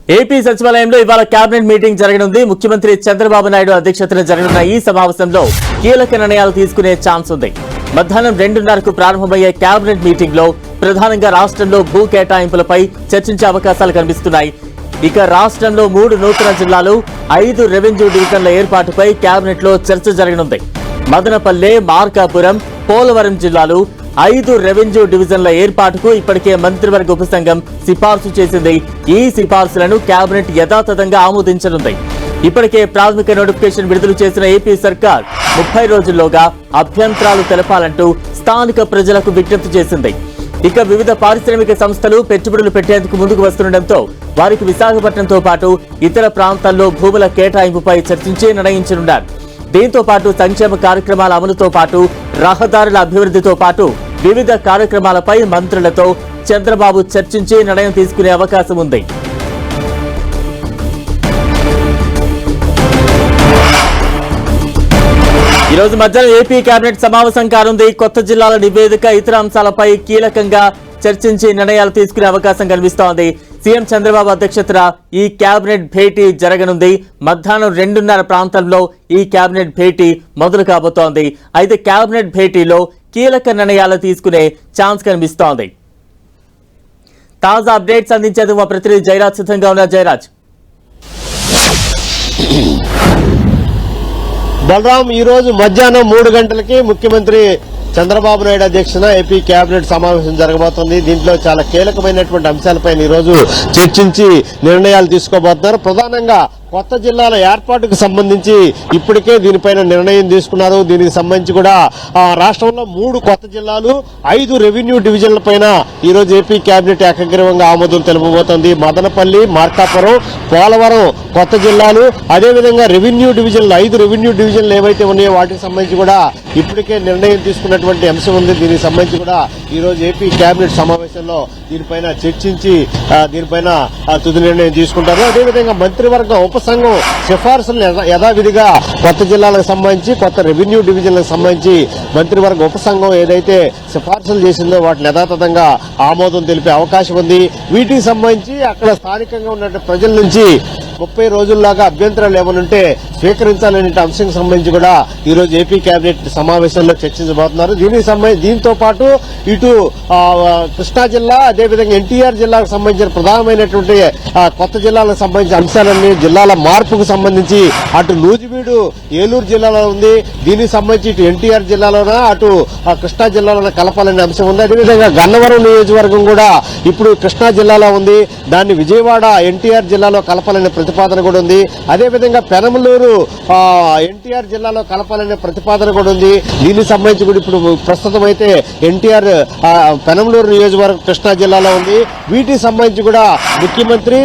AP సచివాలయంలో ఇవాళ cabinet meeting జరగనుంది. ముఖ్యమంత్రి చంద్రబాబు నాయుడు అధ్యక్షతన జరగనున్న ఈ సమావేశంలో కీలక నిర్ణయాలు తీసుకునే ఛాన్స్ ఉంది. మధ్యాహ్నం 2:30కు ప్రారంభమయ్యే కేబినెట్ మీటింగ్ లో ప్రధానంగా రాష్ట్రంలో భూ కేటాయింపులపై చర్చించే అవకాశాలు కనిపిస్తున్నాయి. ఇక రాష్ట్రంలో 3 నూతన జిల్లాలు, 5 రెవెన్యూ డివిజన్ల ఏర్పాటుపై కేబినెట్ లో చర్చ జరగనుంది. మదనపల్లె, మార్కాపురం, పోలవరం జిల్లాలు, 5 రెవెన్యూ డివిజన్ల ఏర్పాటుకు ఇప్పటికే మంత్రివర్గ ఉపసంఘం సిఫార్సు చేసింది. ఈ సిఫార్సులను కేబినెట్ యథాతథంగా ఆమోదించనుంది. ఇప్పటికే ప్రాథమిక నోటిఫికేషన్ విడుదల చేసిన ఏపీ సర్కార్ 30 రోజుల్లోగా అభ్యంతరాలు తెలపాలంటూ స్థానిక ప్రజలకు విజ్ఞప్తి చేసింది. ఇక వివిధ పారిశ్రామిక సంస్థలు పెట్టుబడులు పెట్టేందుకు ముందుకు వస్తుండటంతో వారికి విశాఖపట్నంతో పాటు ఇతర ప్రాంతాల్లో భూముల కేటాయింపుపై చర్చించి నిర్ణయించనున్నారు. దీంతో పాటు సంక్షేమ కార్యక్రమాల అమలుతో పాటు రహదారుల అభివృద్ధితో పాటు వివిధ కార్యక్రమాలపై మంత్రులతో చంద్రబాబు చర్చించి నిర్ణయం తీసుకునే అవకాశం ఉంది. ఈ రోజు మధ్యాహ్నం ఏపీ కేబినెట్ సమావేశం కానుంది. కొత్త జిల్లాల నివేదిక, ఇతర అంశాలపై కీలకంగా చర్చించి నిర్ణయాలు తీసుకునే అవకాశం కనిపిస్తోంది. సీఎం చంద్రబాబు అధ్యక్షతన ఈ కేబినెట్ భేటీ జరగనుంది. మధ్యాహ్నం 2:30 ప్రాంతంలో ఈ కేబినెట్ భేటీ మొదలు కాబోతోంది. అయితే కేబినెట్ భేటీలో కీలక నిర్ణయాలు తీసుకునే ఛాన్స్ కనిపిస్తోంది. తాజా అప్డేట్స్ అందించేందుకు మా ప్రతినిధి జయరాజ్ సిద్ధంగా ఉన్నారు. జయరాజ్. బలరాం, ఈ రోజు మధ్యాహ్నం 3 గంటలకి ముఖ్యమంత్రి చంద్రబాబు నాయుడు అధ్యక్షతన ఏపీ కేబినెట్ సమావేశం జరగబోతోంది. దీంట్లో చాలా కీలకమైనటువంటి అంశాలపై ఈ రోజు చర్చించి నిర్ణయాలు తీసుకోబోతున్నారు. ప్రధానంగా కొత్త జిల్లాల ఏర్పాటుకు సంబంధించి ఇప్పటికే దీనిపైన నిర్ణయం తీసుకున్నారు. దీనికి సంబంధించి కూడా రాష్ట్రంలో 3 కొత్త జిల్లాలు, 5 రెవెన్యూ డివిజన్ల పైన ఈ రోజు ఏపీ కేబినెట్ ఏకగ్రీవంగా ఆమోదం తెలుపబోతోంది. మదనపల్లి, మార్కాపురం, పోలవరం కొత్త జిల్లాలు, అదేవిధంగా రెవెన్యూ డివిజన్లు 5 రెవెన్యూ డివిజన్లు ఏవైతే ఉన్నాయో వాటికి సంబంధించి కూడా ఇప్పటికే నిర్ణయం తీసుకున్నటువంటి అంశం ఉంది. దీనికి సంబంధించి కూడా ఈ రోజు ఏపీ కేబినెట్ సమావేశంలో దీనిపైన చర్చించి దీనిపైన తుది నిర్ణయం తీసుకుంటారు. అదేవిధంగా మంత్రివర్గ ఉపసంఘం సిఫార్సులను యథావిధిగా కొత్త జిల్లాలకు సంబంధించి, కొత్త రెవెన్యూ డివిజన్లకు సంబంధించి మంత్రివర్గ ఉపసంఘం ఏదైతే సిఫార్సులు చేసిందో వాటిని యథాతథంగా ఆమోదం తెలిపే అవకాశం ఉంది. వీటికి సంబంధించి అక్కడ స్థానికంగా ఉన్న ప్రజల నుంచి 30 రోజుల్లాగా అభ్యంతరాలు ఏమనుంటే స్వీకరించాలనే అంశానికి సంబంధించి కూడా ఈ రోజు ఏపీ కేబినెట్ సమావేశంలో చర్చించబోతున్నారు. దీంతో పాటు ఇటు కృష్ణా జిల్లా, అదేవిధంగా ఎన్టీఆర్ జిల్లాకు సంబంధించిన ప్రధానమైనటువంటి కొత్త జిల్లాలకు సంబంధించిన అంశాలన్నీ, జిల్లాల మార్పుకు సంబంధించి అటు నూజివీడు ఏలూరు జిల్లాలో ఉంది. దీనికి సంబంధించి ఇటు ఎన్టీఆర్ జిల్లాలోన అటు కృష్ణా జిల్లాలోన కలపాలనే అంశం ఉంది. అదేవిధంగా గన్నవరం నియోజకవర్గం కూడా ఇప్పుడు కృష్ణా జిల్లాలో ఉంది. దాన్ని విజయవాడ ఎన్టీఆర్ జిల్లాలో కలపాలనే ప్రతిపాదన కూడా ఉంది. అదేవిధంగా పెనమలూరు ఎన్టీఆర్ జిల్లాలో కలపాలనే ప్రతిపాదన కూడా ఉంది. దీనికి సంబంధించి కూడా ఇప్పుడు ప్రస్తుతం అయితే ఎన్టీఆర్ పెనమలూరు నియోజకవర్గం కృష్ణా జిల్లాలో ఉంది. వీటికి సంబంధించి కూడా ముఖ్యమంత్రి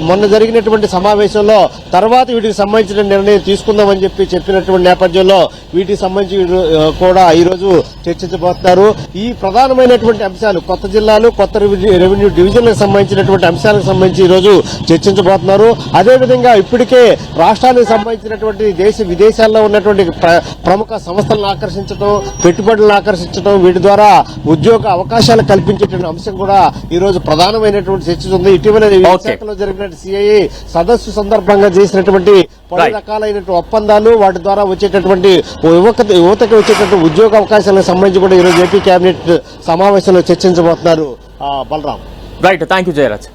మొన్న జరిగినటువంటి సమావేశంలో తర్వాత వీటికి సంబంధించిన నిర్ణయం తీసుకుందామని చెప్పినటువంటి నేపథ్యంలో వీటికి సంబంధించి కూడా ఈ రోజు చర్చించబోతున్నారు. ఈ ప్రధానమైనటువంటి అంశాలు, కొత్త జిల్లాలు, కొత్త రెవెన్యూ డివిజన్లకు సంబంధించినటువంటి అంశాలకు సంబంధించి ఈ రోజు చర్చించబోతున్నారు. అదేవిధంగా ఇప్పటికే రాష్ట్రానికి సంబంధించినటువంటి దేశ విదేశాల్లో ఉన్నటువంటి ప్రముఖ సంస్థలను ఆకర్షించడం, పెట్టుబడులను ఆకర్షించడం, వీటి ద్వారా ఉద్యోగ అవకాశాలు కల్పించేటువంటి అంశం కూడా ఈ రోజు ప్రధానమైనటువంటి చర్చ ఉంది. ఇటీవల విశాఖలో జరిగిన సిఐఏ సదస్సు సందర్భంగా చేసినటువంటి పలు రకాలైనటువంటి ఒప్పందాలు, వాటి ద్వారా వచ్చేటటువంటి యువతకు వచ్చేటటువంటి ఉద్యోగ అవకాశాలకు సంబంధించి కూడా ఈ రోజు ఏపీ కేబినెట్ సమావేశంలో చర్చించబోతున్నారు. Balaram. Right, thank you Jayaraj.